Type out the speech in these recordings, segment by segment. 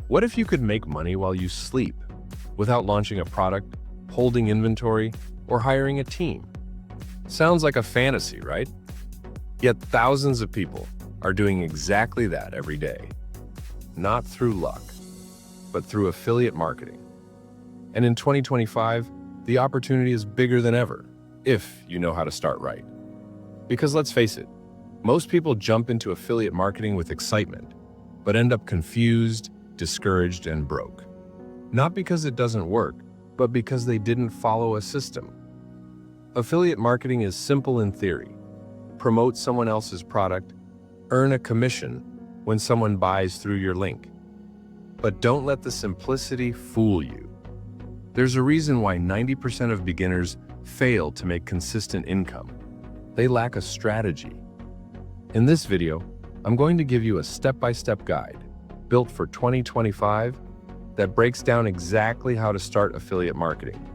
What if you could make money while you sleep, without launching a product, holding inventory, or hiring a team? Sounds like a fantasy, right? Yet thousands of people are doing exactly that every day. Not through luck, but through affiliate marketing. And in 2025, the opportunity is bigger than ever, if you know how to start right. Because let's face it, most people jump into affiliate marketing with excitement, but end up confused, discouraged, and broke. Not because it doesn't work, but because they didn't follow a system. Affiliate marketing is simple in theory. Promote someone else's product, earn a commission when someone buys through your link. But don't let the simplicity fool you. There's a reason why 90% of beginners fail to make consistent income. They lack a strategy. In this video, I'm going to give you a step-by-step guide built for 2025 that breaks down exactly how to start affiliate marketing,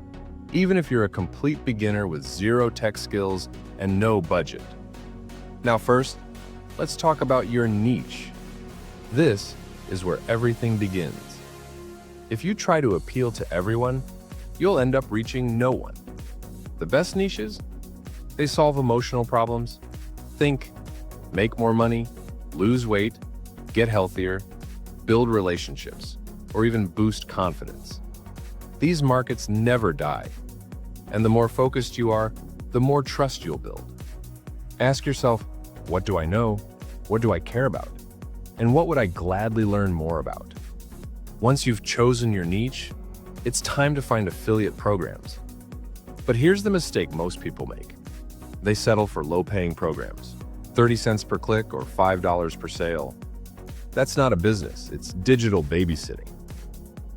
even if you're a complete beginner with zero tech skills and no budget. Now first, let's talk about your niche. This is where everything begins. If you try to appeal to everyone, you'll end up reaching no one. The best niches? They solve emotional problems. Think, make more money, lose weight, get healthier, build relationships, or even boost confidence. These markets never die, and the more focused you are, the more trust you'll build. Ask yourself, what do I know? What do I care about? And what would I gladly learn more about? Once you've chosen your niche, it's time to find affiliate programs. But here's the mistake most people make. They settle for low-paying programs, 30 cents per click or $5 per sale. That's not a business, it's digital babysitting.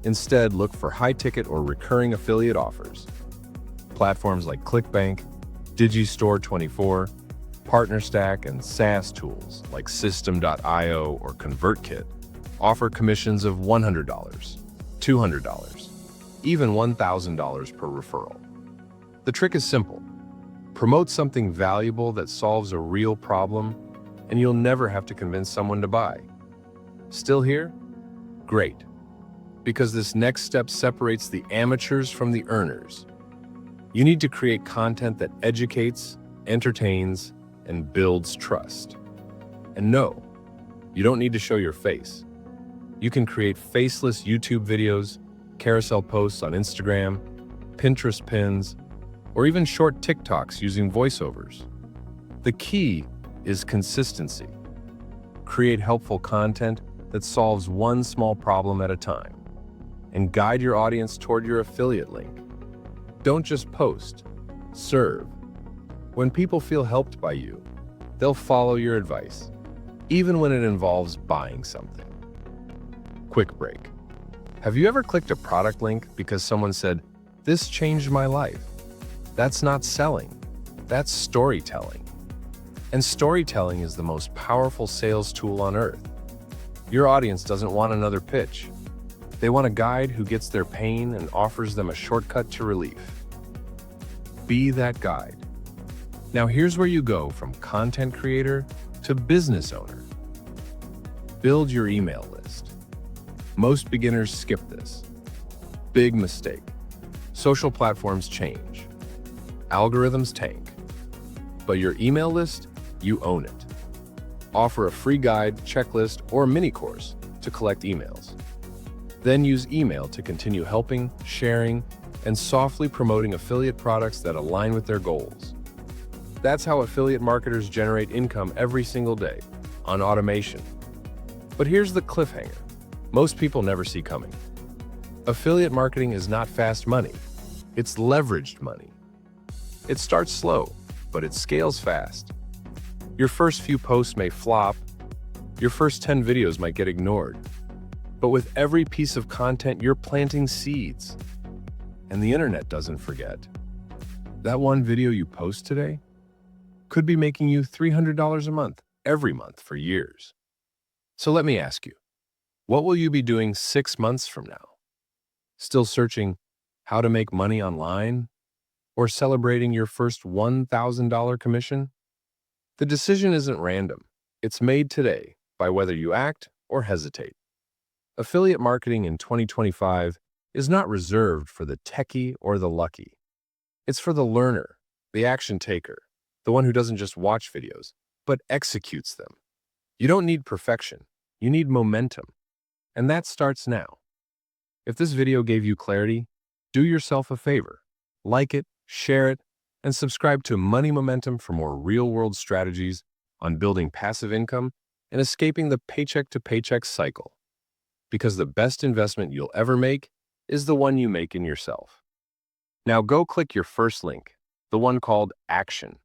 Instead, look for high-ticket or recurring affiliate offers. Platforms like ClickBank, Digistore24, PartnerStack, and SaaS tools like System.io or ConvertKit offer commissions of $100, $200, even $1,000 per referral. The trick is simple. Promote something valuable that solves a real problem, and you'll never have to convince someone to buy. Still here? Great. Because this next step separates the amateurs from the earners. You need to create content that educates, entertains, and builds trust. And no, you don't need to show your face. You can create faceless YouTube videos, carousel posts on Instagram, Pinterest pins, or even short TikToks using voiceovers. The key is consistency. Create helpful content that solves one small problem at a time, and guide your audience toward your affiliate link. Don't just post, serve. When people feel helped by you, they'll follow your advice, even when it involves buying something. Quick break. Have you ever clicked a product link because someone said, "This changed my life"? That's not selling, that's storytelling. And storytelling is the most powerful sales tool on earth. Your audience doesn't want another pitch. They want a guide who gets their pain and offers them a shortcut to relief. Be that guide. Now here's where you go from content creator to business owner. Build your email list. Most beginners skip this. Big mistake. Social platforms change. Algorithms tank. But your email list, you own it. Offer a free guide, checklist, or mini course to collect emails. Then use email to continue helping, sharing, and softly promoting affiliate products that align with their goals. That's how affiliate marketers generate income every single day, on automation. But here's the cliffhanger. Most people never see coming. Affiliate marketing is not fast money. It's leveraged money. It starts slow, but it scales fast. Your first few posts may flop. Your first 10 videos might get ignored. But with every piece of content, you're planting seeds. And the internet doesn't forget. That one video you post today could be making you $300 a month, every month for years. So let me ask you, what will you be doing 6 months from now? Still searching how to make money online? Or celebrating your first $1,000 commission? The decision isn't random. It's made today by whether you act or hesitate. Affiliate marketing in 2025 is not reserved for the techie or the lucky. It's for the learner, the action taker, the one who doesn't just watch videos, but executes them. You don't need perfection. You need momentum. And that starts now. If this video gave you clarity, do yourself a favor. Like it, share it, and subscribe to Money Momentum for more real-world strategies on building passive income and escaping the paycheck-to-paycheck cycle. Because the best investment you'll ever make is the one you make in yourself. Now go click your first link, the one called Action.